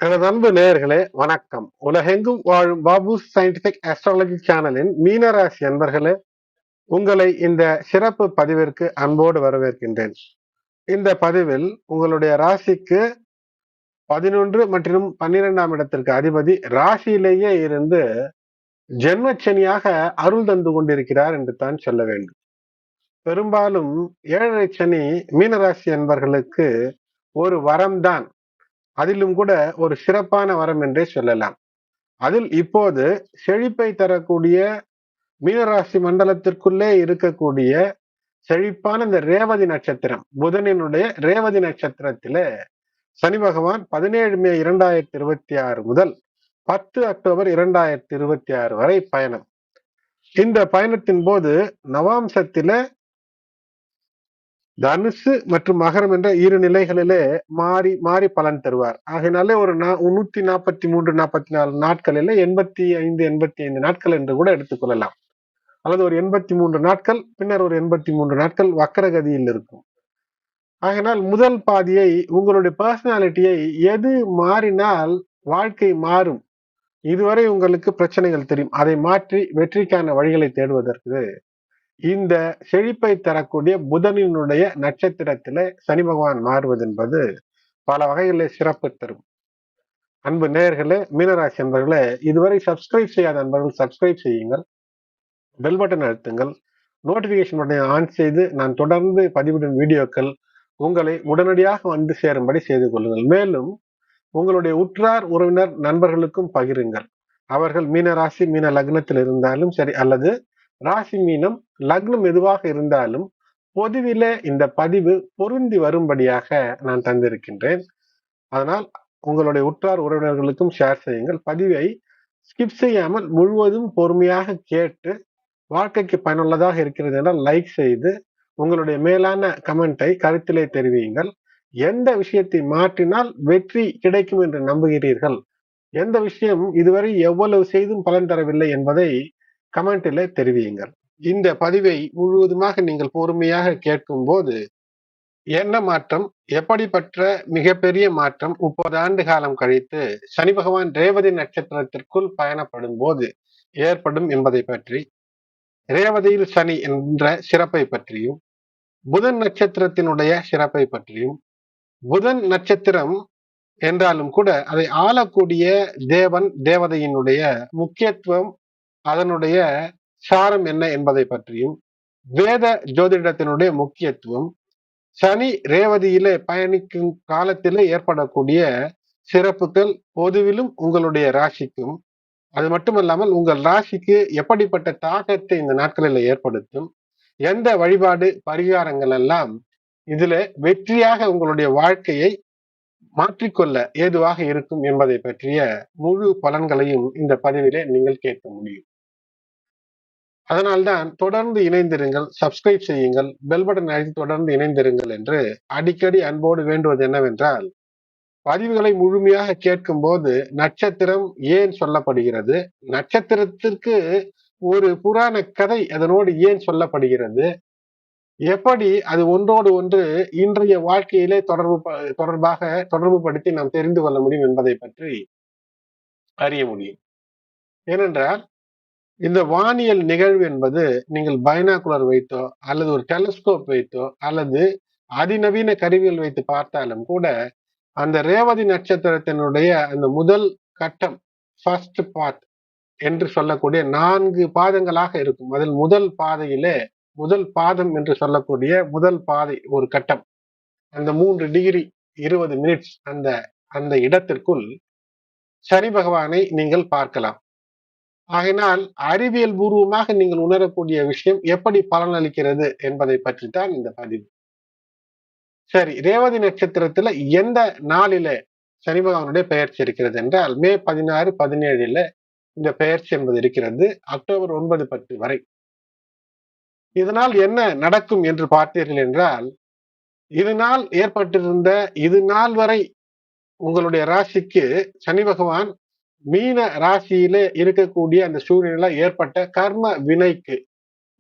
எனது அன்பு நேயர்களே வணக்கம். உலகெங்கும் வாழும் பாபு சயின்டிபிக் அஸ்ட்ராலஜி சேனலின் மீனராசி அன்பர்களே, உங்களை இந்த சிறப்பு பதிவிற்கு அன்போடு வரவேற்கின்றேன். இந்த பதிவில் உங்களுடைய ராசிக்கு 11 மற்றும் 12ஆம் இடத்திற்கு அதிபதி ராசியிலேயே இருந்து ஜென்மச்சனியாக அருள் தந்து கொண்டிருக்கிறார் என்று தான் சொல்ல வேண்டும். பெரும்பாலும் 7 சனி மீனராசி அன்பர்களுக்கு ஒரு வரம்தான். அதிலும் கூட ஒரு சிறப்பான வரம் என்றே சொல்லலாம். அதில் இப்போது செழிப்பை தரக்கூடிய மீனராசி மண்டலத்திற்குள்ளே இருக்கக்கூடிய செழிப்பான இந்த ரேவதி நட்சத்திரம், புதனினுடைய ரேவதி நட்சத்திரத்திலே சனி பகவான் 17 மே 2026 முதல் 10 அக்டோபர் 2026 வரை பயணம். இந்த பயணத்தின் போது நவாம்சத்தில தனுசு மற்றும் மகரம் என்ற இரு நிலைகளிலே மாறி மாறி பலன் தருவார். ஆகையினாலே ஒரு 143 44 நாட்களிலே 85 நாட்கள் என்று கூட எடுத்துக்கொள்ளலாம். அல்லது ஒரு 83 நாட்கள், பின்னர் ஒரு 83 நாட்கள் வக்கரகதியில் இருக்கும். ஆகையினால் முதல் பாதியை உங்களுடைய பர்சனாலிட்டியை எது மாறினால் வாழ்க்கை மாறும், இதுவரை உங்களுக்கு பிரச்சனைகள் தெரியும், அதை மாற்றி வெற்றிக்கான வழிகளை தேடுவதற்கு இந்த செழிப்பை தரக்கூடிய புதனினுடைய நட்சத்திரத்தில சனி பகவான் மாறுவது என்பது பல வகைகளிலே சிறப்பு தரும். அன்பு நேயர்களே, மீனராசி அன்பர்களே, இதுவரை சப்ஸ்கிரைப் செய்யாத அன்பர்கள் சப்ஸ்கிரைப் செய்யுங்கள், பெல் பட்டன் அழுத்துங்கள், நோட்டிபிகேஷன் பட்டனை ஆன் செய்து நான் தொடர்ந்து பதிவிடும் வீடியோக்கள் உங்களை உடனடியாக வந்து சேரும்படி செய்து கொள்ளுங்கள். மேலும் உங்களுடைய உற்றார் உறவினர் நண்பர்களுக்கும் பகிருங்கள். அவர்கள் மீன ராசி மீன லக்னத்தில் இருந்தாலும் சரி, அல்லது ராசி மீனம் லக்னம் எதுவாக இருந்தாலும் பொதுவிலே இந்த பதிவு பொருந்தி வரும்படியாக நான் தந்திருக்கின்றேன். அதனால் உங்களுடைய உற்றார் உறவினர்களுக்கும் ஷேர் செய்யுங்கள். பதிவை ஸ்கிப் செய்யாமல் முழுவதும் பொறுமையாக கேட்டு வாழ்க்கைக்கு பயனுள்ளதாக இருக்கிறது என்றால் லைக் செய்து உங்களுடைய மேலான கமெண்டை கருத்திலே தெரிவியுங்கள். எந்த விஷயத்தை மாற்றினால் வெற்றி கிடைக்கும் என்று நம்புகிறீர்கள், எந்த விஷயம் இதுவரை எவ்வளவு செய்தும் பலன் தரவில்லை என்பதை கமெண்டிலே தெரிவியுங்கள். இந்த பதிவை முழுவதுமாக நீங்கள் பொறுமையாக கேட்கும் போது என்ன மாற்றம், எப்படிப்பட்ட மிகப்பெரிய மாற்றம் 30 ஆண்டு காலம் கழித்து சனி பகவான் ரேவதி நட்சத்திரத்திற்குள் பயணப்படும் போது ஏற்படும் என்பதை பற்றி, ரேவதியில் சனி என்ற சிறப்பை பற்றியும், புதன் நட்சத்திரத்தினுடைய சிறப்பை பற்றியும், புதன் நட்சத்திரம் என்றாலும் கூட அதை ஆளக்கூடிய தேவன் தேவதையினுடைய முக்கியத்துவம், அதனுடைய சாரம் என்ன என்பதை பற்றியும், வேத ஜோதிடத்தினுடைய முக்கியத்துவம், சனி ரேவதியிலே பயணிக்கும் காலத்திலே ஏற்படக்கூடிய சிறப்புகள் பொதுவிலும் உங்களுடைய ராசிக்கும், அது மட்டுமல்லாமல் உங்கள் ராசிக்கு எப்படிப்பட்ட தாக்கத்தை இந்த நாட்களில் ஏற்படுத்தும், எந்த வழிபாடு பரிகாரங்கள் எல்லாம் இதுல வெற்றியாக உங்களுடைய வாழ்க்கையை மாற்றிக்கொள்ள ஏதுவாக இருக்கும் என்பதை பற்றிய முழு பலன்களையும் இந்த பதிவிலே நீங்கள் கேட்க முடியும். அதனால்தான் தொடர்ந்து இணைந்திருங்கள், சப்ஸ்கிரைப் செய்யுங்கள், பெல் பட்டன் அழைத்து தொடர்ந்து இணைந்திருங்கள் என்று அடிக்கடி அன்போடு வேண்டுவது என்னவென்றால், பதிவுகளை முழுமையாக கேட்கும் போது நட்சத்திரம் ஏன் சொல்லப்படுகிறது, நட்சத்திரத்திற்கு ஒரு புராண கதை அதனோடு ஏன் சொல்லப்படுகிறது, எப்படி அது ஒன்றோடு ஒன்று இன்றைய வாழ்க்கையிலே தொடர்பு படுத்தி நாம் தெரிந்து கொள்ள முடியும் என்பதை பற்றி அறிய முடியும். ஏனென்றால் இந்த வானியல் நிகழ்வு என்பது நீங்கள் பைனாகுலர் வைத்தோ அல்லது ஒரு டெலஸ்கோப் வைத்தோ அல்லது அதிநவீன கருவிகள் வைத்து பார்த்தாலும் கூட அந்த ரேவதி நட்சத்திரத்தினுடைய அந்த முதல் கட்டம், ஃபர்ஸ்ட் பாத் என்று சொல்லக்கூடிய 4 பாதங்களாக இருக்கும். அதில் முதல் பாதையிலே முதல் பாதம் என்று சொல்லக்கூடிய முதல் பாதை ஒரு கட்டம், அந்த 3 டிகிரி 20 மினிட்ஸ் அந்த இடத்திற்குள் சனி பகவானை நீங்கள் பார்க்கலாம். ஆகையினால் அறிவியல் பூர்வமாக நீங்கள் உணரக்கூடிய விஷயம் எப்படி பலனளிக்கிறது என்பதை பற்றி தான் இந்த பதிவு. சரி, ரேவதி நட்சத்திரத்துல எந்த நாளிலே சனி பகவானுடைய பெயர்ச்சி இருக்கிறது என்றால் மே 16, 17 இந்த பெயர்ச்சி என்பது இருக்கிறது, அக்டோபர் 9, 10 வரை. இதனால் என்ன நடக்கும் என்று பார்த்தீர்கள் என்றால், இதனால் ஏற்பட்டிருந்த இது நாள் வரை உங்களுடைய ராசிக்கு சனி பகவான் மீன ராசியிலே இருக்கக்கூடிய அந்த சூழ்நிலை ஏற்பட்ட கர்ம வினைக்கு,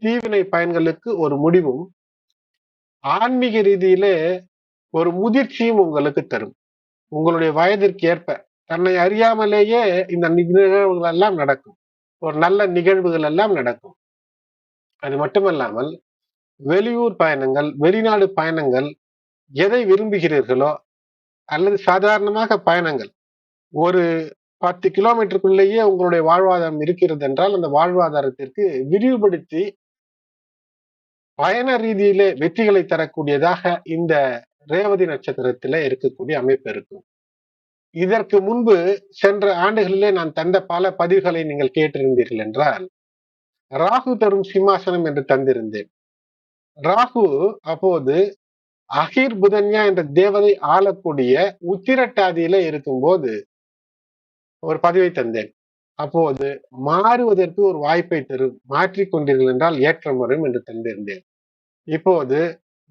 தீவினை பயன்களுக்கு ஒரு முடிவும், ஆன்மீக ரீதியிலே ஒரு முதிர்ச்சியும் உங்களுக்கு தரும். உங்களுடைய வயதிற்கு ஏற்ப தன்னை அறியாமலேயே இந்த நிகழ்வுகள் எல்லாம் நடக்கும். ஒரு நல்ல நிகழ்வுகள் எல்லாம் நடக்கும். அது மட்டுமல்லாமல் வெளியூர் பயணங்கள், வெளிநாடு பயணங்கள், எதை விரும்புகிறீர்களோ அல்லது சாதாரணமாக பயணங்கள், ஒரு 10 கிலோமீட்டருக்குள்ளேயே உங்களுடைய வாழ்வாதாரம் இருக்கிறது என்றால் அந்த வாழ்வாதாரத்திற்கு விரிவுபடுத்தி பயண ரீதியிலே வெற்றிகளை தரக்கூடியதாக இந்த ரேவதி நட்சத்திரத்திலே இருக்கக்கூடிய அமைப்பு இருக்கும். இதற்கு முன்பு சென்ற ஆண்டுகளிலே நான் தந்த பல பதிவுகளை நீங்கள் கேட்டிருந்தீர்கள் என்றால், ராகு தரும் சிம்மாசனம் என்று தந்திருந்தேன். ராகு அப்போது அகிர் புதன்யா என்ற தேவதை ஆளக்கூடிய உத்திரட்டாதியில இருக்கும்போது ஒரு பதிவை தந்தேன். அப்போது மாறுவதற்கு ஒரு வாய்ப்பை தரும், மாற்றிக்கொண்டீர்கள் என்றால் ஏற்றம் வரும் என்று தந்திருந்தேன். இப்போது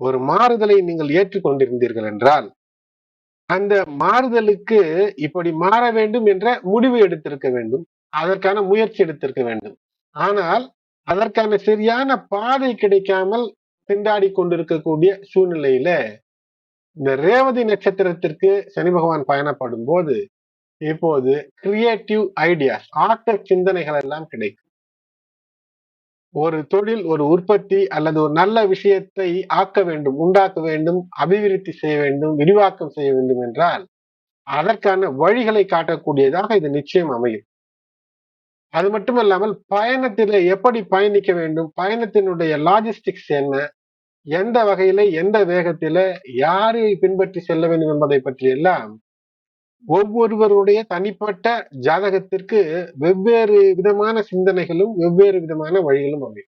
ஒரு மாறுதலை நீங்கள் ஏற்றுக்கொண்டிருந்தீர்கள் என்றால் அந்த மாறுதலுக்கு இப்படி மாற வேண்டும் என்ற முடிவு எடுத்திருக்க வேண்டும், அதற்கான முயற்சி எடுத்திருக்க வேண்டும். ஆனால் அதற்கான சரியான பாதை கிடைக்காமல் திண்டாடி கொண்டிருக்கக்கூடிய சூழ்நிலையில இந்த ரேவதி நட்சத்திரத்திற்கு சனி பகவான் பயணப்படும் போது இப்போது கிரியேட்டிவ் ஐடியாஸ், ஆக்க சிந்தனைகள் எல்லாம் கிடைக்கும். ஒரு தொழில், ஒரு உற்பத்தி அல்லது ஒரு நல்ல விஷயத்தை ஆக்க வேண்டும், உண்டாக்க வேண்டும், அபிவிருத்தி செய்ய வேண்டும், விரிவாக்கம் செய்ய வேண்டும் என்றால் அதற்கான வழிகளை காட்டக்கூடியதாக இது நிச்சயம் அமையும். அது மட்டுமல்லாமல் பயணத்தில எப்படி பயணிக்க வேண்டும், பயணத்தினுடைய லாஜிஸ்டிக்ஸ் என்ன, எந்த வகையில, எந்த வேகத்தில, யாரை பின்பற்றி செல்ல வேண்டும் என்பதை பற்றி எல்லாம் ஒவ்வொருவருடைய தனிப்பட்ட ஜாதகத்திற்கு வெவ்வேறு விதமான சிந்தனைகளும் வெவ்வேறு விதமான வழிகளும் அமையும்.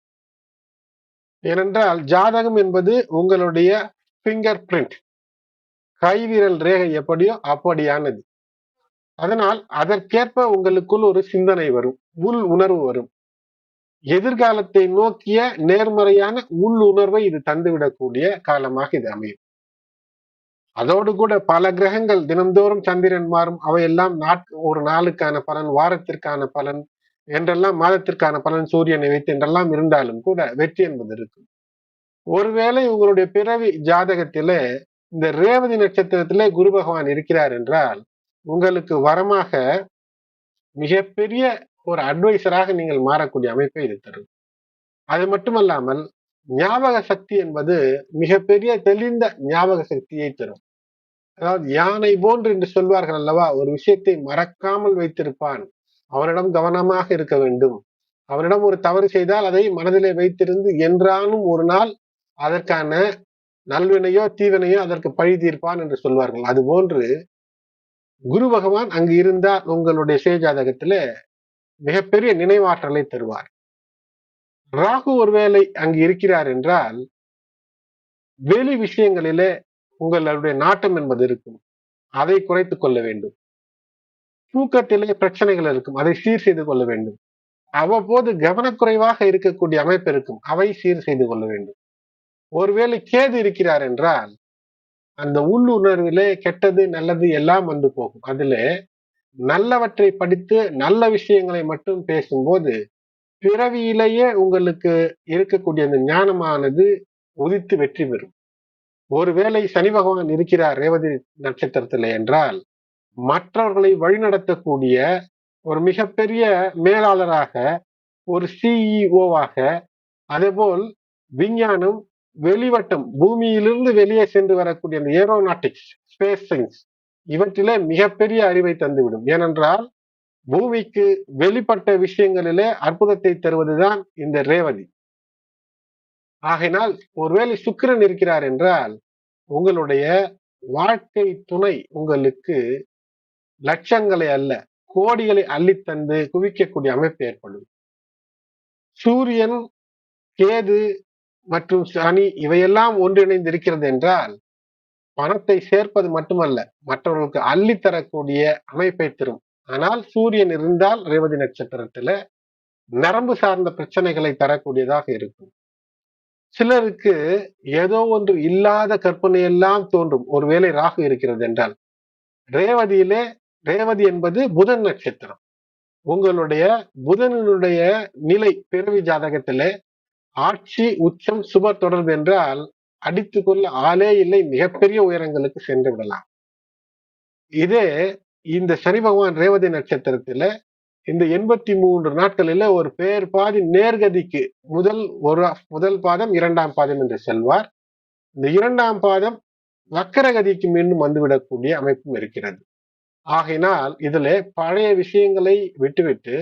ஏனென்றால் ஜாதகம் என்பது உங்களுடைய பிங்கர் பிரிண்ட், கைவிரல் ரேகை எப்படியோ அப்படியானது. அதனால் அதற்கேற்ப உங்களுக்குள் ஒரு சிந்தனை வரும், உள் உணர்வு வரும். எதிர்காலத்தை நோக்கிய நேர்மறையான உள் உணர்வை இது தந்துவிடக்கூடிய காலமாக இது அமையும். அதோடு கூட பல கிரகங்கள் தினந்தோறும் சந்திரன் மாறும், அவையெல்லாம் ஒரு நாளுக்கான பலன், வாரத்திற்கான பலன் என்றெல்லாம், மாதத்திற்கான பலன் சூரியனை வைத்து என்றெல்லாம் இருந்தாலும் கூட வெற்றி என்பது இருக்கும். ஒருவேளை உங்களுடைய பிறவி ஜாதகத்திலே இந்த ரேவதி நட்சத்திரத்திலே குரு பகவான் இருக்கிறார் என்றால் உங்களுக்கு வரமாக மிகப்பெரிய ஒரு அட்வைசராக நீங்கள் மாறக்கூடிய அமைப்பை இது தரும். அது மட்டுமல்லாமல் ஞாபக சக்தி என்பது மிகப்பெரிய தெளிந்த ஞாபக சக்தியை தரும். அதாவது யானை போன்று என்று சொல்வார்கள் அல்லவா, ஒரு விஷயத்தை மறக்காமல் வைத்திருப்பான், அவனிடம் கவனமாக இருக்க வேண்டும், அவனிடம் ஒரு தவறு செய்தால் அதை மனதிலே வைத்திருந்து என்றானும் ஒரு நாள் அதற்கான நல்வினையோ தீவினையோ அதற்கு பழி தீர்ப்பான் என்று சொல்வார்கள். அது போன்று குரு பகவான் அங்கு இருந்தால் உங்களுடைய சுயஜாதகத்தில மிகப்பெரிய நினைவாற்றலை தருவார். ராகு ஒருவேளை அங்கு இருக்கிறார் என்றால் வெளி விஷயங்களிலே உங்களுடைய நாட்டம் என்பது இருக்கும், அதை குறைத்துக் கொள்ள வேண்டும். தூக்கத்திலே பிரச்சனைகள் இருக்கும், அதை சீர் செய்து கொள்ள வேண்டும். அவ்வப்போது கவனக்குறைவாக இருக்கக்கூடிய அமைப்பு இருக்கும், அவை சீர் செய்து கொள்ள வேண்டும். ஒருவேளை கேது இருக்கிறார் என்றால் அந்த உள்ளுணர்விலே கெட்டது நல்லது எல்லாம் வந்து போகும். அதுல நல்லவற்றை படித்து நல்ல விஷயங்களை மட்டும் பேசும்போது பிறவியிலேயே உங்களுக்கு இருக்கக்கூடிய அந்த ஞானமானது உதித்து வெற்றி பெறும். ஒருவேளை சனி பகவான் இருக்கிறார் ரேவதி நட்சத்திரத்துல என்றால் மற்றவர்களை வழிநடத்தக்கூடிய ஒரு மிகப்பெரிய மேலாளராக, ஒரு சிஇஓவாக, அதேபோல் விஞ்ஞானம், வெளிவட்டம், பூமியிலிருந்து வெளியே சென்று வரக்கூடிய அந்த ஏரோநாட்டிக்ஸ், ஸ்பேஸ் சயின்ஸ் இவற்றிலே மிகப்பெரிய அறிவை தந்துவிடும். ஏனென்றால் பூமிக்கு வெளிப்பட்ட விஷயங்களிலே அற்புதத்தை தருவதுதான் இந்த ரேவதி. ஆகையினால் ஒருவேளை சுக்கிரன் இருக்கிறார் என்றால் உங்களுடைய வாழ்க்கை துணை உங்களுக்கு லட்சங்களை அல்ல கோடிகளை அள்ளித்தந்து குவிக்கக்கூடிய அமைப்பு ஏற்படும். சூரியன், கேது மற்றும் சனி இவையெல்லாம் ஒன்றிணைந்து இருக்கிறது என்றால் பணத்தை சேர்ப்பது மட்டுமல்ல, மற்றவர்களுக்கு அள்ளித்தரக்கூடிய அமைப்பை தரும். ஆனால் சூரியன் இருந்தால் ரேவதி நட்சத்திரத்துல நரம்பு சார்ந்த பிரச்சனைகளை தரக்கூடியதாக இருக்கும். சிலருக்கு ஏதோ ஒன்று இல்லாத கற்பனை எல்லாம் தோன்றும் ஒருவேளை ராகு இருக்கிறது என்றால். ரேவதியிலே ரேவதி என்பது புதன் நட்சத்திரம். உங்களுடைய புதனுடைய நிலை பிறவி ஜாதகத்திலே ஆட்சி, உச்சம், சுப தொடர்பு என்றால் அடித்துக்கொள்ள ஆளே இல்லை, மிகப்பெரிய உயரங்களுக்கு சென்று விடலாம். இதே இந்த சனி பகவான் ரேவதி நட்சத்திரத்துல இந்த 83 நாட்களில ஒரு பேர் பாதி நேர்கதிக்கு முதல் பாதம் 2ஆம் பாதம் என்று செல்வார். இந்த 2ஆம் பாதம் வக்கரகதிக்கு மீண்டும் வந்துவிடக்கூடிய அமைப்பும் இருக்கிறது. ஆகையினால் இதுல பழைய விஷயங்களை விட்டுவிட்டு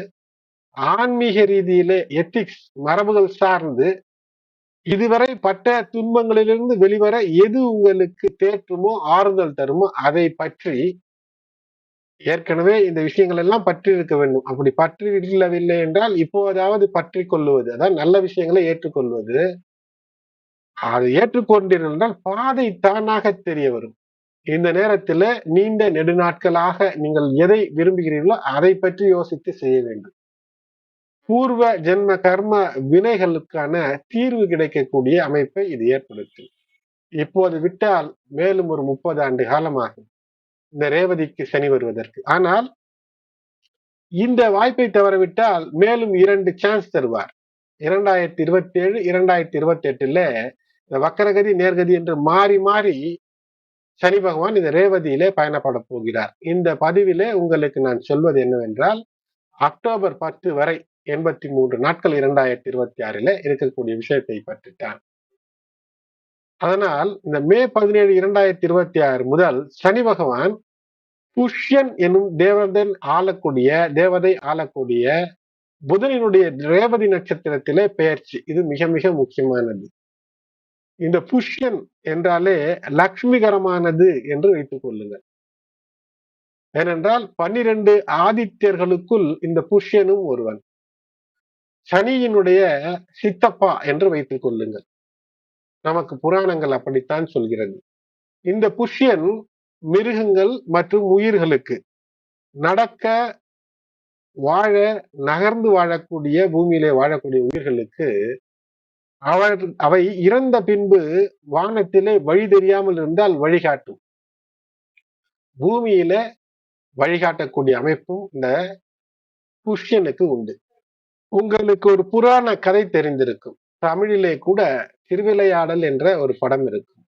ஆன்மீக ரீதியிலே எத்திக்ஸ் மரபுகள் சார்ந்து இதுவரை பட்ட துன்பங்களிலிருந்து வெளிவர எது உங்களுக்கு தேற்றுமோ ஆறுதல் தருமோ அதை பற்றி ஏற்கனவே இந்த விஷயங்கள் எல்லாம் பற்றி இருக்க வேண்டும். அப்படி பற்றி இல்லவில்லை என்றால் இப்போதாவது பற்றி கொள்ளுவது, அதான் நல்ல விஷயங்களை ஏற்றுக்கொள்வது. அதை ஏற்றுக்கொண்டிருந்தால் பாதை தானாக தெரிய வரும். இந்த நேரத்துல நீண்ட நெடுநாட்களாக நீங்கள் எதை விரும்புகிறீர்களோ அதை பற்றி யோசித்து செய்ய வேண்டும். பூர்வ ஜென்ம கர்ம வினைகளுக்கான தீர்வு கிடைக்கக்கூடிய அமைப்பை இது ஏற்படுத்தும். இப்போது விட்டால் மேலும் ஒரு 30 ஆண்டு காலமாகும் இந்த ரேவதிக்கு சனி வருவதற்கு. ஆனால் இந்த வாய்ப்பை தவறவிட்டால் மேலும் 2 சான்ஸ் தருவார். 2027 2028ல இந்த வக்கரகதி நேர்கதி என்று மாறி மாறி சனி பகவான் இந்த ரேவதியிலே பயணப்பட போகிறார். இந்த பதிவிலே உங்களுக்கு நான் சொல்வது என்னவென்றால் அக்டோபர் 10 வரை 83 நாட்கள் 2026ல இருக்கக்கூடிய விஷயத்தை பற்றித்தான். அதனால் இந்த மே 17 2026 முதல் சனி பகவான் புஷ்யன் எனும் தேவதை ஆளக்கூடிய புதனினுடைய ரேவதி நட்சத்திரத்திலே பெயர்ச்சி. இது மிக மிக முக்கியமானது. இந்த புஷ்யன் என்றாலே லட்சுமிகரமானது என்று வைத்துக் கொள்ளுங்கள். ஏனென்றால் 12 ஆதித்யர்களுக்குள் இந்த புஷ்யனும் ஒருவன். சனியினுடைய சித்தப்பா என்று வைத்துக் கொள்ளுங்கள். நமக்கு புராணங்கள் அப்படித்தான் சொல்கிறது. இந்த புஷ்யன் மிருகங்கள் மற்றும் உயிர்களுக்கு நடக்க வாழ நகர்ந்து வாழக்கூடிய பூமியிலே வாழக்கூடிய உயிர்களுக்கு அவை இறந்த பின்பு வானத்திலே வழி தெரியாமல் இருந்தால் வழிகாட்டும். பூமியில வழிகாட்டக்கூடிய அமைப்பும் இந்த புஷ்யனுக்கு உண்டு. உங்களுக்கு ஒரு புராண கதை தெரிந்திருக்கும். தமிழிலே கூட திருவிளையாடல் என்ற ஒரு படம் இருக்கும்.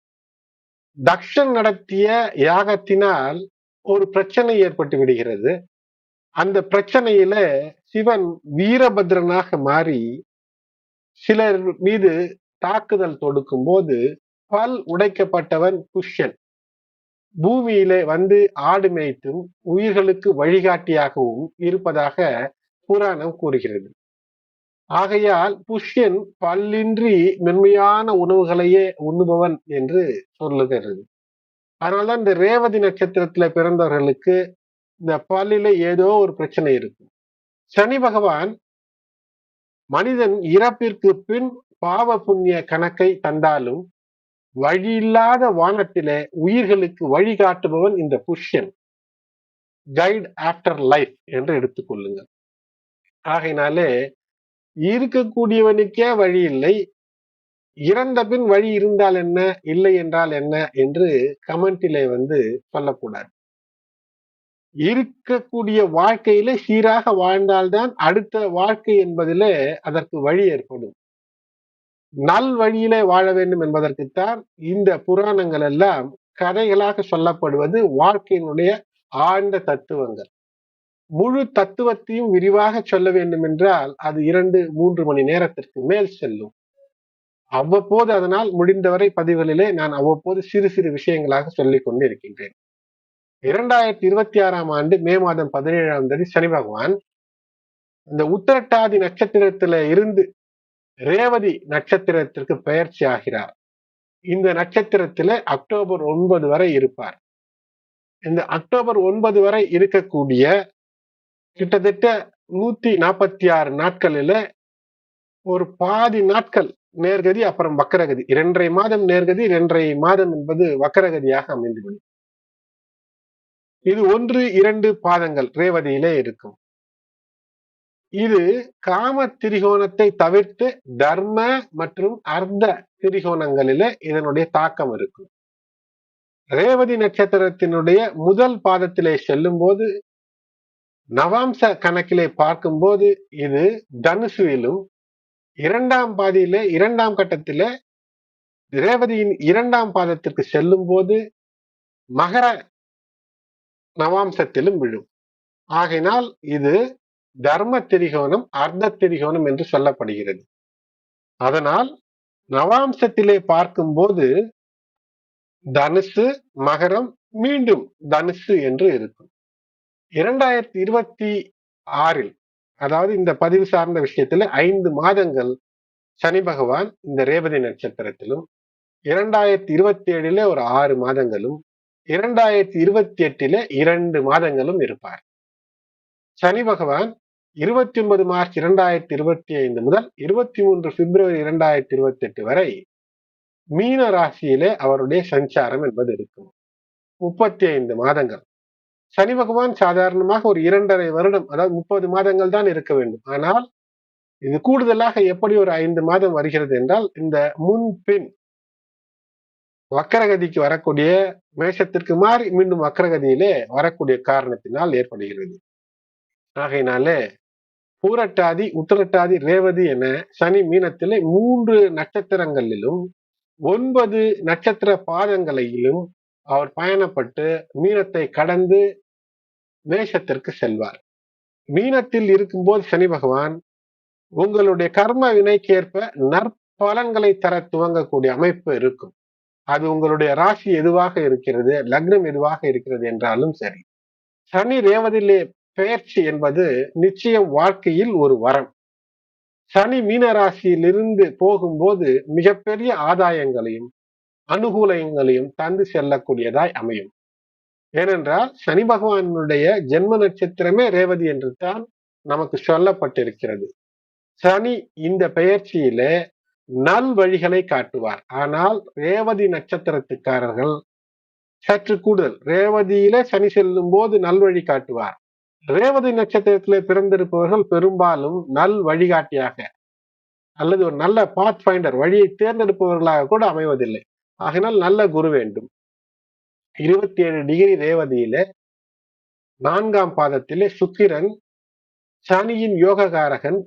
தக்ஷன் நடத்திய யாகத்தினால் ஒரு பிரச்சனை ஏற்பட்டு விடுகிறது. அந்த பிரச்சனையில சிவன் வீரபத்ரனாக மாறி சிலர் மீது தாக்குதல் தொடுக்கும் போது பல் உடைக்கப்பட்டவன் புஷ்யன் பூமியிலே வந்து ஆடு மேய்த்தும் உயிர்களுக்கு வழிகாட்டியாகவும் இருப்பதாக புராணம் கூறுகிறது. ஆகையால் புஷ்யன் பல்லின்றி மென்மையான உணவுகளையே உண்ணுபவன் என்று சொல்லுகிறது. அதனால்தான் இந்த ரேவதி நட்சத்திரத்துல பிறந்தவர்களுக்கு இந்த பல்லில ஏதோ ஒரு பிரச்சனை இருக்கும். சனி பகவான் மனிதன் இறப்பிற்கு பின் பாவ புண்ணிய கணக்கை தந்தாலும் வழியில்லாத வானத்திலே உயிர்களுக்கு வழிகாட்டுபவன் இந்த புஷ்யன். கைட் ஆஃப்டர் லைஃப் என்று எடுத்துக்கொள்ளுங்கள். ஆகையினாலே இருக்கக்கூடியவனுக்கே வழி இல்லை, இறந்த பின் வழி இருந்தால் என்ன, இல்லை என்றால் என்ன என்று கமெண்டிலே சொல்லக்கூடாது. இருக்கக்கூடிய வாழ்க்கையில சீராக வாழ்ந்தால்தான் அடுத்த வாழ்க்கை என்பதிலே அதற்கு வழி ஏற்படும். நல் வழியிலே வாழ வேண்டும் என்பதற்குத்தான் இந்த புராணங்கள் எல்லாம் கதைகளாக சொல்லப்படுவது. வாழ்க்கையினுடைய ஆழ்ந்த தத்துவங்கள். முழு தத்துவத்தையும் விரிவாக சொல்ல வேண்டும் என்றால் அது 2-3 மணி நேரத்திற்கு மேல் செல்லும். அவ்வப்போது அதனால் முடிந்தவரை பதிவுகளிலே நான் அவ்வப்போது சிறு சிறு விஷயங்களாக சொல்லிக் கொண்டு இருக்கின்றேன். 2026ஆம் ஆண்டு மே மாதம் 17ஆம் தேதி சனி பகவான் இந்த உத்திரட்டாதி நட்சத்திரத்தில இருந்து ரேவதி நட்சத்திரத்திற்கு பெயர்ச்சி ஆகிறார். இந்த நட்சத்திரத்தில அக்டோபர் 9 வரை இருப்பார். இந்த அக்டோபர் 9 வரை இருக்கக்கூடிய கிட்டத்தட்ட 146 நாட்களில ஒரு பாதி நாட்கள் நேர்கதி, அப்புறம் வக்கரகதி. 2.5 மாதம் நேர்கதி, 2.5 மாதம் என்பது வக்கரகதியாக அமைந்துவிடும். இது 1-2 பாதங்கள் ரேவதியிலே இருக்கும். இது காம திரிகோணத்தை தவிர்த்து தர்ம மற்றும் அர்த்த திரிகோணங்களிலே இதனுடைய தாக்கம் இருக்கும். ரேவதி நட்சத்திரத்தினுடைய முதல் பாதத்திலே செல்லும் போது நவாம்ச கணக்கிலே பார்க்கும்போது இது தனுசுவிலும், 2ஆம் பாதியிலே 2ஆம் கட்டத்திலே ரேவதியின் 2ஆம் பாதத்திற்கு செல்லும் போது மகர நவாம்சத்திலும் விழும். ஆகையினால் இது தர்ம திரிகோணம், அர்த்த திரிகோணம் என்று சொல்லப்படுகிறது. அதனால் நவாம்சத்திலே பார்க்கும்போது தனுசு, மகரம், மீண்டும் தனுசு என்று இருக்கும். 2026 அதாவது இந்த பதிவு சார்ந்த விஷயத்துல 5 மாதங்கள் சனி பகவான் இந்த ரேவதி நட்சத்திரத்திலும், 2027 ஒரு 6 மாதங்களும், 2028 2 மாதங்களும் இருப்பார். சனி பகவான் 29 மார்ச் 2025 முதல் 23 பிப்ரவரி 2028 வரை மீன ராசியிலே அவருடைய சஞ்சாரம் என்பது இருக்கும். 35 மாதங்கள். சனி பகவான் சாதாரணமாக ஒரு 2.5 வருடம், அதாவது 30 மாதங்கள் தான் இருக்க வேண்டும். ஆனால் இது கூடுதலாக எப்படி ஒரு 5 மாதம் வருகிறது என்றால், இந்த முன்பின் வக்கரகதிக்கு வரக்கூடிய மேஷத்திற்கு மாறி மீண்டும் வக்கரகதியிலே வரக்கூடிய காரணத்தினால் ஏற்படுகிறது. ஆகையினாலே பூரட்டாதி, உத்திரட்டாதி, ரேவதி என சனி மீனத்திலே 3 நட்சத்திரங்களிலும் 9 நட்சத்திர பாதங்களிலும் அவர் பயணப்பட்டு மீனத்தை கடந்து மேஷத்திற்கு செல்வார். மீனத்தில் இருக்கும்போது சனி பகவான் உங்களுடைய கர்ம வினைக்கேற்ப நற்பலன்களை தர துவங்கக்கூடிய அமைப்பு இருக்கும். அது உங்களுடைய ராசி எதுவாக இருக்கிறது, லக்னம் எதுவாக இருக்கிறது என்றாலும் சரி. சனி ரேவதியிலே பெயர்ச்சி என்பது நிச்சயம் வாழ்க்கையில் ஒரு வரம். சனி மீன ராசியிலிருந்து போகும்போது மிகப்பெரிய ஆதாயங்களையும் அனுகூலங்களையும் தந்து செல்லக்கூடியதாய் அமையும். ஏனென்றால் சனி பகவானுடைய ஜென்ம நட்சத்திரமே ரேவதி என்று தான் நமக்கு சொல்லப்பட்டிருக்கிறது. சனி இந்த பெயர்ச்சியில நல் வழிகளை காட்டுவார். ஆனால் ரேவதி நட்சத்திரத்துக்காரர்கள் சற்று கூடுதல். ரேவதியில சனி செல்லும் போது நல்வழி காட்டுவார். ரேவதி நட்சத்திரத்திலே பிறந்திருப்பவர்கள் பெரும்பாலும் நல் வழிகாட்டியாக அல்லது ஒரு நல்ல பாத் ஃபைண்டர், வழியை தேர்ந்தெடுப்பவர்களாக கூட அமைவதில்லை. ஆகினால் நல்ல குரு வேண்டும். 27 டிகிரி ரேவதியில 4ஆம் பாதத்திலே சுக்கிரன், சனியின் யோககாரகன்,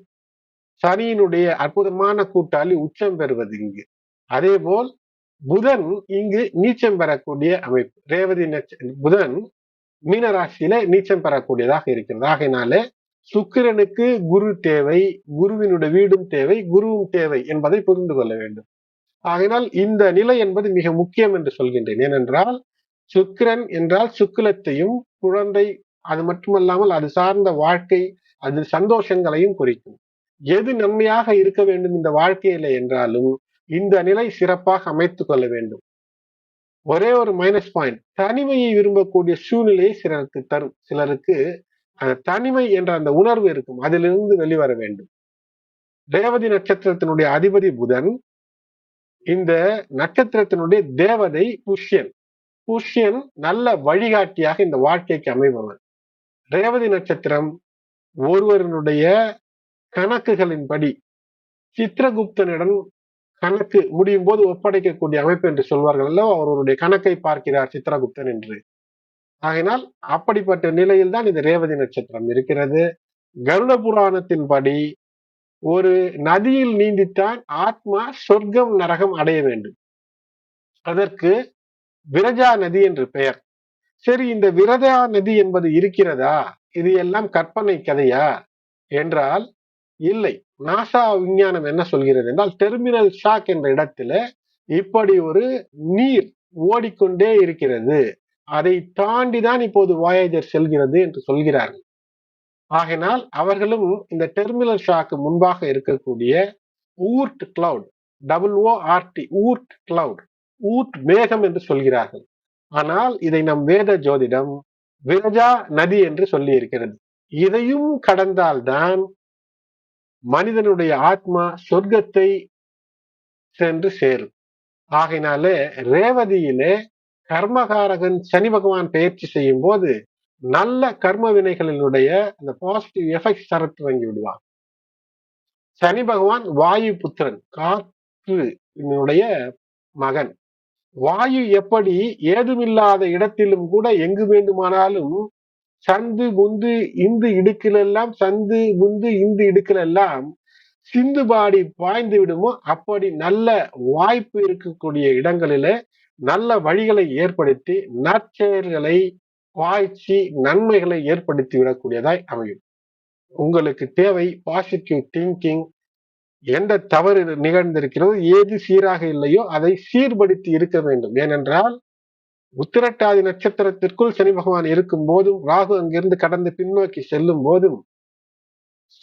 சனியினுடைய அற்புதமான கூட்டாளி உச்சம் பெறுவது இங்கு. அதே போல் புதன் இங்கு நீச்சம் பெறக்கூடிய அமைப்பு. ரேவதி புதன் மீனராசியில நீச்சம் பெறக்கூடியதாக இருக்கிறது. ஆகையினாலே சுக்கிரனுக்கு குரு தேவை, குருவினுடைய வீடும் தேவை, குருவும் தேவை என்பதை புரிந்து கொள்ள வேண்டும். ஆகையினால் இந்த நிலை என்பது மிக முக்கியம் என்று சொல்கின்றேன். ஏனென்றால் சுக்கிரன் என்றால் சுக்கிலத்தையும் குழந்தை, அது மட்டுமல்லாமல் அது சார்ந்த வாழ்க்கை, அது சந்தோஷங்களையும் குறிக்கும். எது நன்மையாக இருக்க வேண்டும் இந்த வாழ்க்கையில என்றாலும் இந்த நிலை சிறப்பாக அமைத்துக் கொள்ள வேண்டும். ஒரே ஒரு மைனஸ் பாயிண்ட், தனிமையை விரும்பக்கூடிய சூழ்நிலையை சிலருக்கு தரும். சிலருக்கு அந்த தனிமை என்ற அந்த உணர்வு இருக்கும், அதிலிருந்து வெளிவர வேண்டும். ரேவதி நட்சத்திரத்தினுடைய அதிபதி புதன், இந்த நட்சத்திரத்தினுடைய தேவதை புஷ்யன். புஷ்யன் நல்ல வழிகாட்டியாக இந்த வாழ்க்கைக்கு அமைபவன். ரேவதி நட்சத்திரம் ஒருவருடைய கணக்குகளின்படி சித்திரகுப்தனிடம் கணக்கு முடியும் போது ஒப்படைக்கக்கூடிய அமைப்பு என்று சொல்வார்கள் அல்லவா, அவருடைய கணக்கை பார்க்கிறார் சித்திரகுப்தன் என்று. ஆகினால் அப்படிப்பட்ட நிலையில் தான் இந்த ரேவதி நட்சத்திரம் இருக்கிறது. கருட புராணத்தின்படி ஒரு நதியில் நீந்தித்தான் ஆத்மா சொர்க்கம் நரகம் அடைய வேண்டும். அதற்கு விரஜா நதி என்று பெயர். சரி, இந்த விரஜா நதி என்பது இருக்கிறதா, இது எல்லாம் கற்பனை கதையா என்றால் இல்லை. நாசா விஞ்ஞானம் என்ன சொல்கிறது என்றால், டெர்மினல் ஷாக் என்ற இடத்துல இப்படி ஒரு நீர் ஓடிக்கொண்டே இருக்கிறது, அதை தாண்டிதான் இப்போது வாயேஜர் செல்கிறது என்று சொல்கிறார்கள். ஆகினால் அவர்களும் இந்த டெர்மினல் ஷாக்கு முன்பாக இருக்கக்கூடிய Oort cloud, WORT, Oort cloud, Oort மேகம் என்று சொல்கிறார்கள். ஆனால் இதை நம் வேத ஜோதிடம் விரஜா நதி என்று சொல்லி இருக்கிறது. இதையும் கடந்தால்தான் மனிதனுடைய ஆத்மா சொர்க்கத்தை சென்று சேரும். ஆகையினாலே ரேவதியிலே கர்மகாரகன் சனி பகவான் பயிற்சி செய்யும் போது நல்ல கர்ம வினைகளினுடைய அந்த பாசிட்டிவ் எஃபெக்ட் தர துவங்கி விடுவான். சனி பகவான் வாயு புத்திரன், காற்றுடைய மகன். வாயு எப்படி ஏதுமில்லாத இடத்திலும் கூட எங்கு வேண்டுமானாலும் சந்து முந்து இந்து இடுக்கிலெல்லாம், சந்து முந்து இந்து இடுக்கிலெல்லாம் சிந்து பாடி பாய்ந்து விடுமோ, அப்படி நல்ல வாய்ப்பு இருக்கக்கூடிய இடங்களில நல்ல வழிகளை ஏற்படுத்தி நற்செயல்களை பாய்ச்சி நன்மைகளை ஏற்படுத்தி விடக்கூடியதாய் அமையும். உங்களுக்கு தேவை பாசிட்டிவ் திங்கிங். எந்த தவறு நிகழ்ந்திருக்கிறதோ, ஏது சீராக இல்லையோ அதை சீர்படுத்தி இருக்க வேண்டும். ஏனென்றால் உத்திரட்டாதி நட்சத்திரத்திற்குள் சனி பகவான் இருக்கும் போதும், ராகு அங்கிருந்து கடந்து பின்னோக்கி செல்லும் போதும்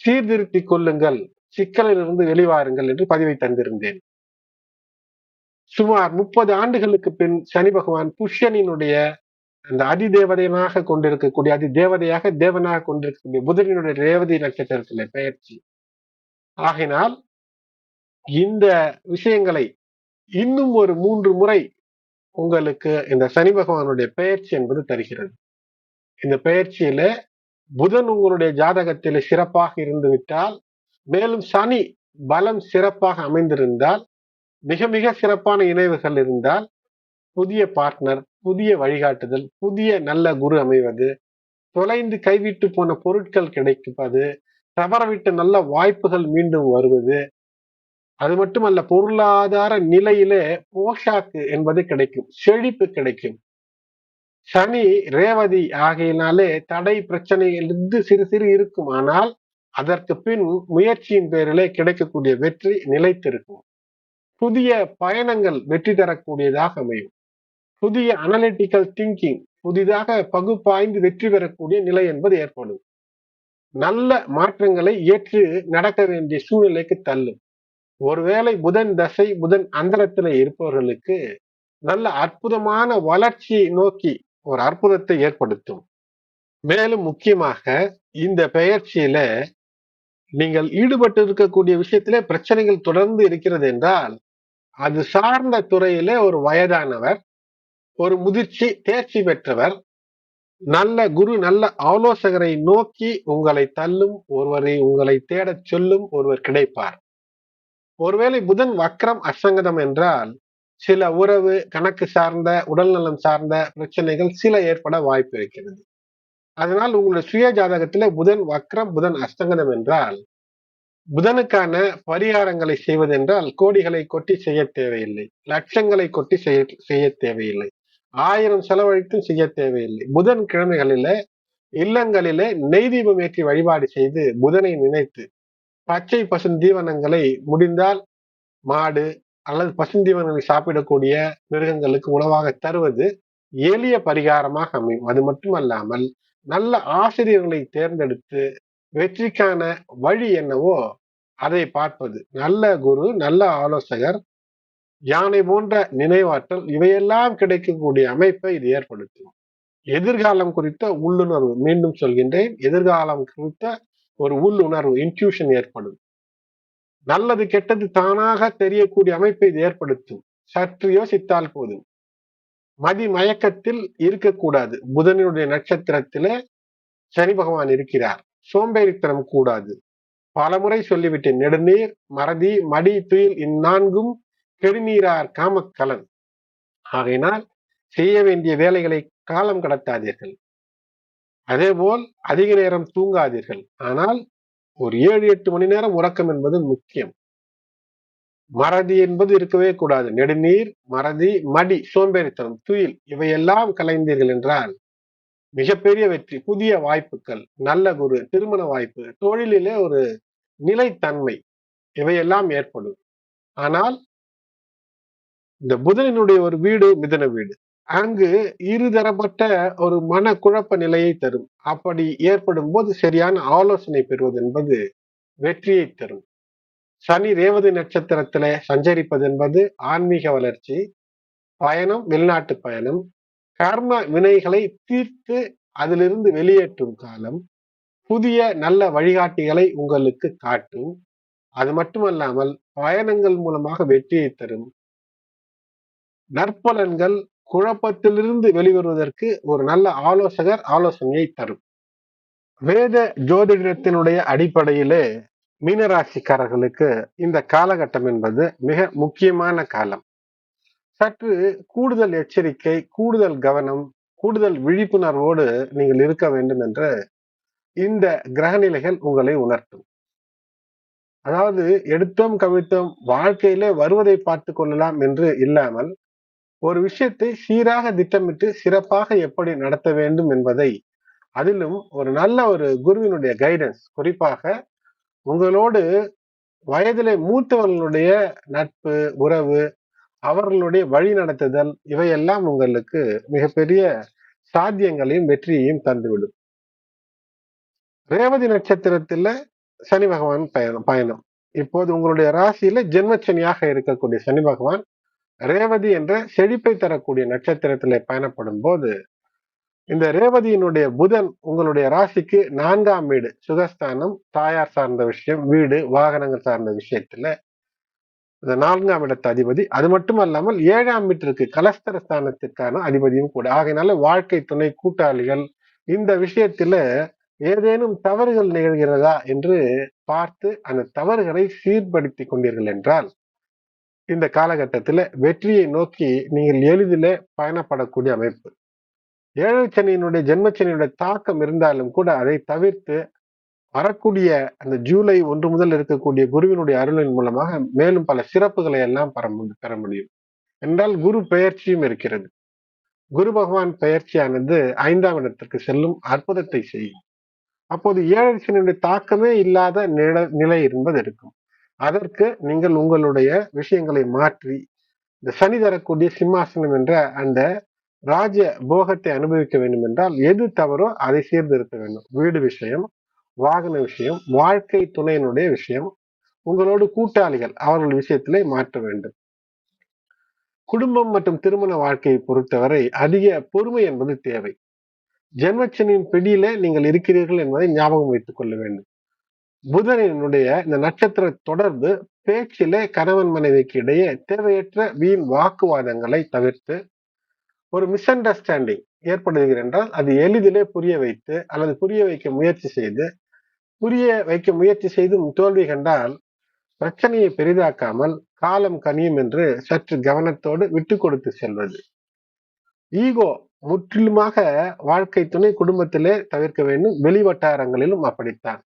சீர்திருத்திக் கொள்ளுங்கள், சிக்கலிலிருந்து வெளிவாருங்கள் என்று பதிவை தந்திருந்தேன். சுமார் 30 ஆண்டுகளுக்கு பின் சனி பகவான் புஷ்யனினுடைய அந்த அதிதேவதையாக கொண்டிருக்கக்கூடிய அதிதேவதையாக தேவனாக கொண்டிருக்கக்கூடிய புதனினுடைய ரேவதி நட்சத்திரத்திலே பெயர்ச்சி. ஆகினால் இந்த விஷயங்களை இன்னும் ஒரு 3 முறை உங்களுக்கு இந்த சனி பகவானுடைய பெயர்ச்சி என்பது தருகிறது. இந்த பெயர்ச்சியில புதன் உங்களுடைய ஜாதகத்தில் சிறப்பாக இருந்து விட்டால், மேலும் சனி பலம் சிறப்பாக அமைந்திருந்தால், மிக மிக சிறப்பான இணைவுகள் இருந்தால், புதிய பார்ட்னர், புதிய வழிகாட்டுதல், புதிய நல்ல குரு அமைவது, தொலைந்து கைவிட்டு போன பொருட்கள் கிடைப்பது, தவறவிட்ட நல்ல வாய்ப்புகள் மீண்டும் வருவது, அது மட்டுமல்ல பொருளாதார நிலையிலே போஷாக்கு என்பது கிடைக்கும், செழிப்பு கிடைக்கும். சனி ரேவதி ஆகையினாலே தடை பிரச்சனையிலிருந்து சிறு சிறு இருக்கும். ஆனால் அதற்கு பின் முயற்சியின் பேரிலே கிடைக்கக்கூடிய வெற்றி நிலைத்திருக்கும். புதிய பயணங்கள் வெற்றி தரக்கூடியதாக அமையும். புதிய அனலிட்டிக்கல் திங்கிங், புதிதாக பகுப்பாய்ந்து வெற்றி பெறக்கூடிய நிலை என்பது ஏற்படும். நல்ல மாற்றங்களை ஏற்று நடக்க வேண்டிய சூழ்நிலைக்கு தள்ளும். ஒருவேளை புதன் தசை, புதன் அந்தரத்தில் இருப்பவர்களுக்கு நல்ல அற்புதமான வளர்ச்சியை நோக்கி ஒரு அற்புதத்தை ஏற்படுத்தும். மேலும் முக்கியமாக இந்த பெயர்ச்சியில நீங்கள் ஈடுபட்டு இருக்கக்கூடிய விஷயத்திலே பிரச்சனைகள் தொடர்ந்து இருக்கிறது என்றால், அது சார்ந்த துறையிலே ஒரு வயதானவர், ஒரு முதிர்ச்சி தேர்ச்சி பெற்றவர், நல்ல குரு, நல்ல ஆலோசகரை நோக்கி உங்களை தள்ளும், ஒருவரை உங்களை தேடச் சொல்லும் ஒருவர் கிடைப்பார். ஒருவேளை புதன் வக்ரம் அசங்கதம் என்றால், சில உறவு, கணக்கு சார்ந்த, உடல்நலம் சார்ந்த பிரச்சனைகள் சில ஏற்பட வாய்ப்பு இருக்கிறது. அதனால் உங்களுடைய சுய ஜாதகத்திலே புதன் வக்ரம், புதன் அஸ்தங்கதம் என்றால், புதனுக்கான பரிகாரங்களை செய்வதென்றால் கோடிகளை கொட்டி செய்ய தேவையில்லை, லட்சங்களை கொட்டி செய்ய தேவையில்லை, 1000 செலவழித்தும் செய்ய தேவையில்லை. புதன் கிழமைகளில இல்லங்களிலே நெய் தீபம் ஏற்றி வழிபாடு செய்து புதனை நினைத்து பச்சை பசுந்தீவனங்களை முடிந்தால் மாடு அல்லது பசுந்தீவனங்களை சாப்பிடக்கூடிய மிருகங்களுக்கு உணவாக தருவது எளிய பரிகாரமாக அமையும். அது மட்டுமல்லாமல் நல்ல ஆசிரியர்களை தேர்ந்தெடுத்து வெற்றிக்கான வழி என்னவோ அதை பார்ப்பது, நல்ல குரு, நல்ல ஆலோசகர், யானை போன்ற நினைவாற்றல், இவையெல்லாம் கிடைக்கக்கூடிய அமைப்பை இது ஏற்படுத்தும். எதிர்காலம் குறித்த உள்ளுணர்வு, மீண்டும் சொல்கின்றேன், எதிர்காலம் குறித்த ஒரு உள்ளுணர்வு, இன்ட்யூஷன் ஏற்படும். நல்லது கெட்டது தானாக தெரியக்கூடிய அமைப்பை இது ஏற்படுத்தும். சற்று யோசித்தால் போதும். மதி மயக்கத்தில் இருக்கக்கூடாது. புதனுடைய நட்சத்திரத்திலே சனி பகவான் இருக்கிறார். சோம்பேறித்தனம் கூடாது. பலமுறை சொல்லிவிட்டேன். நெடுநீர், மறதி, மடி, துயில் இந்நான்கும் கெடுநீரார் காமக்கலன். ஆகையினால் செய்ய வேண்டிய வேலைகளை காலம் கடத்தாதீர்கள். அதேபோல் அதிக நேரம் தூங்காதீர்கள். ஆனால் ஒரு 7-8 மணி நேரம் உறக்கம் என்பது முக்கியம். மறதி என்பது இருக்கவே கூடாது. நெடுநீர், மறதி, மடி, சோம்பேறித்தனம், துயில் இவையெல்லாம் கலைந்தீர்கள் என்றால் மிகப்பெரிய வெற்றி, புதிய வாய்ப்புகள், நல்ல குரு, திருமண வாய்ப்பு, தொழிலிலே ஒரு நிலைத்தன்மை இவையெல்லாம் ஏற்படும். ஆனால் இந்த புதனினுடைய ஒரு வீடு மிதன வீடு, அங்கு இருதரப்பட்ட ஒரு மன குழப்ப நிலையை தரும். அப்படி ஏற்படும் போது சரியான ஆலோசனை பெறுவது என்பது வெற்றியை தரும். சனி ரேவதி நட்சத்திரத்திலே சஞ்சரிப்பது என்பது ஆன்மீக வளர்ச்சி, பயணம், வெளிநாட்டு பயணம், கர்ம வினைகளை தீர்த்து அதிலிருந்து வெளியேற்றும் காலம், புதிய நல்ல வழிகாட்டிகளை உங்களுக்கு காட்டும். அது மட்டுமல்லாமல் பயணங்கள் மூலமாக வெற்றியை தரும். நற்பலன்கள், குழப்பத்திலிருந்து வெளிவருவதற்கு ஒரு நல்ல ஆலோசகர் ஆலோசனையை தரும். வேத ஜோதிடத்தினுடைய அடிப்படையிலே மீனராசிக்காரர்களுக்கு இந்த காலகட்டம் என்பது மிக முக்கியமான காலம். சற்று கூடுதல் எச்சரிக்கை, கூடுதல் கவனம், கூடுதல் விழிப்புணர்வோடு நீங்கள் இருக்க வேண்டும் என்று இந்த கிரகநிலைகள் உங்களை உணர்த்தும். அதாவது எடுத்தோம் கவிழ்த்தோம் வாழ்க்கையிலே வருவதை பார்த்து கொள்ளலாம் என்று இல்லாமல், ஒரு விஷயத்தை சீராக திட்டமிட்டு சிறப்பாக எப்படி நடத்த வேண்டும் என்பதை, அதிலும் ஒரு நல்ல ஒரு குருவினுடைய கைடன்ஸ், குறிப்பாக உங்களோடு வயதிலே மூத்தவர்களுடைய நட்பு, உறவு, அவர்களுடைய வழி நடத்துதல், இவையெல்லாம் உங்களுக்கு மிகப்பெரிய சாத்தியங்களையும் வெற்றியையும் தந்துவிடும். ரேவதி நட்சத்திரத்துல சனி பகவான் பயணம். இப்போது உங்களுடைய ராசியில ஜென்மச்சனியாக இருக்கக்கூடிய சனி பகவான் ரேவதி என்ற செழிப்பை தரக்கூடிய நட்சத்திரத்திலே பயணப்படும் போது, இந்த ரேவதியினுடைய புதன் உங்களுடைய ராசிக்கு 4ஆம் வீடு, சுகஸ்தானம், தாயார் சார்ந்த விஷயம், வீடு, வாகனங்கள் சார்ந்த விஷயத்துல இந்த 4ஆம் இடத்து அதிபதி. அது மட்டும் அல்லாமல் 7ஆம் வீட்டிற்கு கலஸ்தர ஸ்தானத்திற்கான அதிபதியும் கூட. ஆகையினால வாழ்க்கை துணை, கூட்டாளிகள், இந்த விஷயத்துல ஏதேனும் தவறுகள் நிகழ்கிறதா என்று பார்த்து அந்த தவறுகளை சீர்படுத்தி கொண்டீர்கள் என்றால், இந்த காலகட்டத்துல வெற்றியை நோக்கி நீங்கள் எளிதிலே பயணப்படக்கூடிய அமைப்பு. ஏழரை சனியினுடைய ஜென்மச்சனியினுடைய தாக்கம் இருந்தாலும் கூட அதை தவிர்த்து வரக்கூடிய அந்த ஜூலை 1 முதல் இருக்கக்கூடிய குருவினுடைய அருளின் மூலமாக மேலும் பல சிறப்புகளை எல்லாம் பெற முடியும். என்றால் குரு பெயர்ச்சியும் இருக்கிறது. குரு பகவான் பெயர்ச்சியானது 5ஆம் இடத்திற்கு செல்லும் அற்புதத்தை செய்யும். அப்போது ஏழரை சனியுடைய தாக்கமே இல்லாத நிலை என்பது இருக்கும். அதற்கு நீங்கள் உங்களுடைய விஷயங்களை மாற்றி, இந்த சனி தரக்கூடிய சிம்மாசனம் என்ற அந்த ராஜ போகத்தை அனுபவிக்க வேண்டும் என்றால் எது தவறோ அதை சீர்திருத்த வேண்டும். வீடு விஷயம், வாகன விஷயம், வாழ்க்கை துணையினுடைய விஷயம், உங்களோடு கூட்டாளிகள் அவர்கள் விஷயத்திலே மாற்ற வேண்டும். குடும்பம் மற்றும் திருமண வாழ்க்கையை பொறுத்தவரை அதிக பொறுமை என்பது தேவை. ஜென்மச்சனியின் பிடியிலே நீங்கள் இருக்கிறீர்கள் என்பதை ஞாபகம் வைத்துக் கொள்ள வேண்டும். புதனினுடைய இந்த நட்சத்திர தொடர்பு பேச்சிலே கணவன் மனைவிக்கு இடையே தேவையற்ற வீண் வாக்குவாதங்களை தவிர்த்து ஒரு மிஸ் அண்டர்ஸ்டாண்டிங் ஏற்படுகிறது என்றால் அது எளிதிலே புரிய வைத்து அல்லது புரிய வைக்க முயற்சி செய்து தோல்வி கண்டால் பிரச்சனையை பெரிதாக்காமல் காலம் கனியும் என்று சற்று கவனத்தோடு விட்டு கொடுத்து செல்வது. ஈகோ முற்றிலுமாக வாழ்க்கை துணை குடும்பத்திலே தவிர்க்க வேண்டும். வெளி வட்டாரங்களிலும் அப்படித்தான்.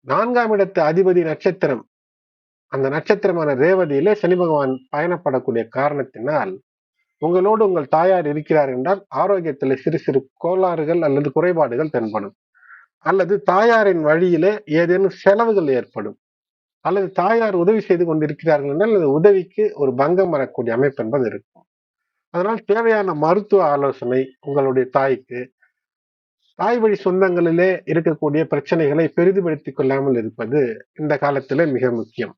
4ஆம் இடத்து அதிபதி நட்சத்திரம், அந்த நட்சத்திரமான ரேவதியிலே சனி பகவான் பயணப்படக்கூடிய காரணத்தினால் உங்களோடு உங்கள் தாயார் இருக்கிறார் என்றால் ஆரோக்கியத்தில் சிறு சிறு கோளாறுகள் அல்லது குறைபாடுகள் தென்படும். அல்லது தாயாரின் வழியிலே ஏதேனும் செலவுகள் ஏற்படும். அல்லது தாயார் உதவி செய்து கொண்டிருக்கிறார்கள் என்றால் அந்த உதவிக்கு ஒரு பங்கம் வரக்கூடிய அமைப்பு என்பது இருக்கும். அதனால் தேவையான மருத்துவ ஆலோசனை உங்களுடைய தாய்க்கு, தாய் வழி சொந்தங்களிலே இருக்கக்கூடிய பிரச்சனைகளை பெரிதுபடுத்திக் கொள்ளாமல் இருப்பது இந்த காலத்திலே மிக முக்கியம்.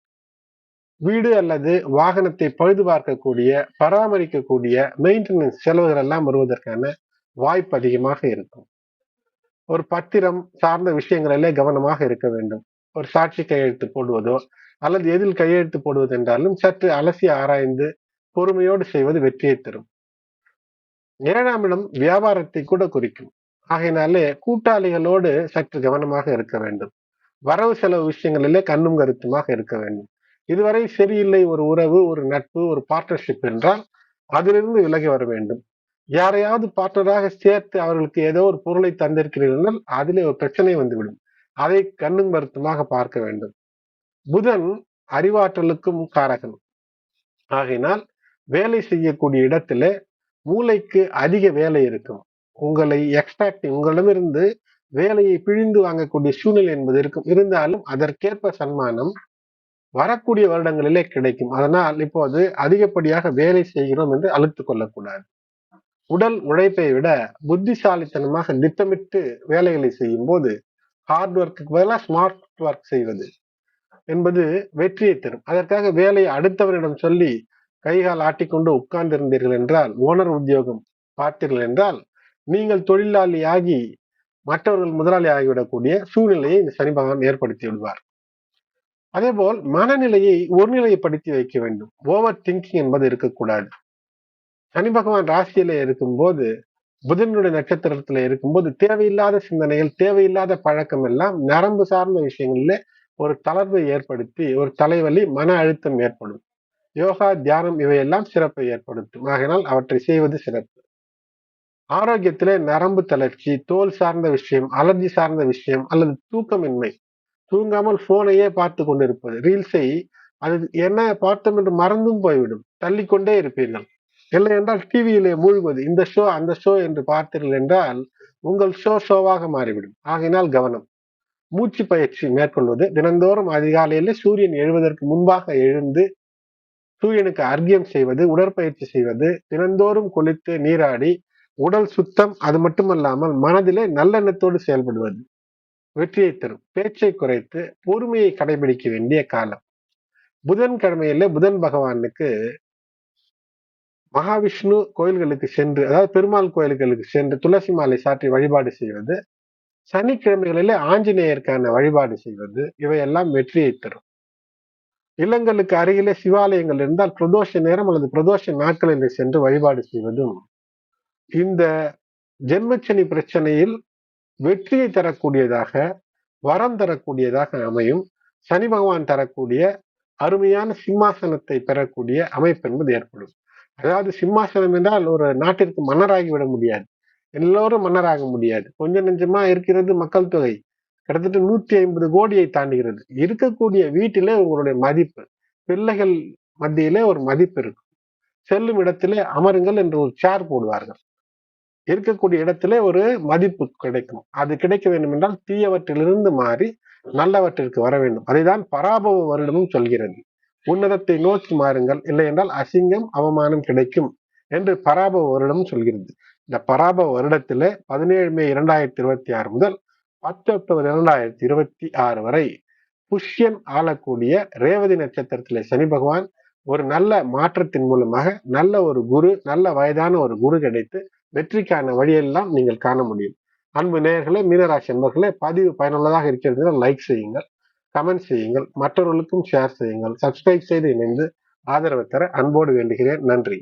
வீடு அல்லது வாகனத்தை பழுது பார்க்கக்கூடிய, பராமரிக்கக்கூடிய மெயின்டெனன்ஸ் செலவுகள் எல்லாம் வருவதற்கான வாய்ப்பு அதிகமாக இருக்கும். ஒரு பத்திரம் சார்ந்த விஷயங்களிலே கவனமாக இருக்க வேண்டும். ஒரு சாட்சி கையெழுத்து போடுவதோ அல்லது எதில் கையெழுத்து போடுவது என்றாலும் சற்று அலசி ஆராய்ந்து பொறுமையோடு செய்வது வெற்றியை தரும். 7ஆம் இடம் வியாபாரத்தை கூட குறிக்கும். ஆகையினாலே கூட்டாளிகளோடு சற்று கவனமாக இருக்க வேண்டும். வரவு செலவு விஷயங்களிலே கண்ணும் கருத்துமாக இருக்க வேண்டும். இதுவரை சரியில்லை ஒரு உறவு, ஒரு நட்பு, ஒரு பார்ட்னர்ஷிப் என்றால் அதிலிருந்து விலகி வர வேண்டும். யாரையாவது பார்ட்னராக சேர்த்து அவர்களுக்கு ஏதோ ஒரு பொருளை தந்திருக்கிறீர்கள், அதிலே ஒரு பிரச்சனை வந்துவிடும். அதை கண்ணும் கருத்துமாக பார்க்க வேண்டும். புதன் அறிவாற்றலுக்கும் காரகன். ஆகையினால் வேலை செய்யக்கூடிய இடத்திலே மூளைக்கு அதிக வேலை இருக்கும். உங்களை உங்களிடமிருந்து வேலையை பிழிந்து வாங்கக்கூடிய சூழ்நிலை என்பது இருக்கும். இருந்தாலும் அதற்கேற்ப சன்மானம் வரக்கூடிய வருடங்களிலே கிடைக்கும். அதனால் இப்போது அதிகப்படியாக வேலை செய்கிறோம் என்று அழுத்துக் கொள்ளக்கூடாது. உடல் உழைப்பை விட புத்திசாலித்தனமாக திட்டமிட்டு வேலைகளை செய்யும் போது ஹார்ட் ஒர்க்கு பதிலாக ஸ்மார்ட் ஒர்க் செய்வது என்பது வெற்றியை தரும். அதற்காக வேலையை அடுத்தவரிடம் சொல்லி கைகால் ஆட்டிக்கொண்டு உட்கார்ந்து இருந்தீர்கள் என்றால், ஓனர் உத்தியோகம் பார்த்தீர்கள் என்றால், நீங்கள் தொழிலாளியாகி மற்றவர்கள் முதலாளி ஆகிவிடக்கூடிய சூழ்நிலையை இந்த சனி பகவான் ஏற்படுத்தி விடுவார். அதே போல் மனநிலையை ஒருநிலைப்படுத்தி வைக்க வேண்டும். ஓவர் திங்கிங் என்பது இருக்கக்கூடாது. சனி பகவான் ராசியில இருக்கும்போது, புதனுடைய நட்சத்திரத்துல இருக்கும்போது தேவையில்லாத சிந்தனைகள், தேவையில்லாத பழக்கம் எல்லாம் நரம்பு சார்ந்த விஷயங்கள்ல ஒரு தளர்வை ஏற்படுத்தி ஒரு தலைவலி, மன அழுத்தம் ஏற்படும். யோகா, தியானம் இவையெல்லாம் சிறப்பை ஏற்படுத்தும். ஆகையினால் அவற்றை செய்வது சிறப்பு. ஆரோக்கியத்திலே நரம்பு தளர்ச்சி, தோல் சார்ந்த விஷயம், அலர்ஜி சார்ந்த விஷயம் அல்லது தூக்கமின்மை, தூங்காமல் போனையே பார்த்து கொண்டிருப்பது, ரீல்ஸை அது என்ன பார்த்தோம் என்று மறந்தும் போய்விடும். தள்ளிக்கொண்டே இருப்பீர்கள். இல்லை என்றால் டிவியிலே மூழ்குவது, இந்த ஷோ அந்த ஷோ என்று பார்த்தீர்கள் என்றால் உங்கள் ஷோவாக மாறிவிடும். ஆகையினால் கவனம். மூச்சு பயிற்சி மேற்கொள்வது, தினந்தோறும் அதிகாலையில சூரியன் எழுவதற்கு முன்பாக எழுந்து சூரியனுக்கு அர்க்கியம் செய்வது, உடற்பயிற்சி செய்வது, தினந்தோறும் குளித்து நீராடி உடல் சுத்தம், அது மட்டுமல்லாமல் மனதிலே நல்லெண்ணத்தோடு செயல்படுவது வெற்றியை தரும். பேச்சை குறைத்து பொறுமையை கடைபிடிக்க வேண்டிய காலம். புதன்கிழமையில புதன் பகவானுக்கு மகாவிஷ்ணு கோயில்களுக்கு சென்று, அதாவது பெருமாள் கோயில்களுக்கு சென்று துளசி மாலை சாற்றி வழிபாடு செய்வது, சனிக்கிழமைகளிலே ஆஞ்சநேயருக்கான வழிபாடு செய்வது, இவையெல்லாம் வெற்றியை தரும். இல்லங்களுக்கு அருகிலே சிவாலயங்கள் இருந்தால் பிரதோஷ நேரம் அல்லது பிரதோஷ நாட்களில் சென்று வழிபாடு செய்வதும் இந்த ஜென்மச்சனி பிரச்சனையில் வெற்றியை தரக்கூடியதாக, வரம் தரக்கூடியதாக அமையும். சனி பகவான் தரக்கூடிய அருமையான சிம்மாசனத்தை பெறக்கூடிய அமைப்பு என்பது ஏற்படும். அதாவது சிம்மாசனம் என்றால் ஒரு நாட்டிற்கு மன்னராகி விட முடியாது, எல்லோரும் மன்னராக முடியாது. கொஞ்சம் நெஞ்சமா இருக்கிறது மக்கள் தொகை கிட்டத்தட்ட 150 கோடியை தாண்டுகிறது. இருக்கக்கூடிய வீட்டிலே உங்களுடைய மதிப்பு, பிள்ளைகள் மத்தியிலே ஒரு மதிப்பு இருக்கும். செல்லும் இடத்திலே அமருங்கள் என்று ஒரு சேர் போடுவார்கள். இருக்கக்கூடிய இடத்திலே ஒரு மதிப்பு கிடைக்கும். அது கிடைக்க வேண்டும் என்றால் தீயவற்றிலிருந்து மாறி நல்லவற்றிற்கு வர வேண்டும். அதைதான் பராபவ வருடமும் சொல்கிறது. உன்னதத்தை நோக்கி மாறுங்கள், இல்லை என்றால் அசிங்கம் அவமானம் கிடைக்கும் என்று பராபவ வருடம் சொல்கிறது. இந்த பராபவ வருடத்திலே 17 மே 2026 முதல் 10 அக்டோபர் 2026 வரை புஷ்யன் ஆளக்கூடிய ரேவதி நட்சத்திரத்திலே சனி பகவான் ஒரு நல்ல மாற்றத்தின் மூலமாக நல்ல ஒரு குரு, நல்ல வயதான ஒரு குரு கிடைத்து வெற்றிக்கான வழியெல்லாம் நீங்கள் காண முடியும். அன்பு நேயர்களே, மீனராசி என்பர்களே, பதிவு பயனுள்ளதாக இருக்கிறது, லைக் செய்யுங்கள், கமெண்ட் செய்யுங்கள், மற்றவர்களுக்கும் ஷேர் செய்யுங்கள், சப்ஸ்கிரைப் செய்து இணைந்து ஆதரவு தர அன்போடு வேண்டுகிறேன். நன்றி.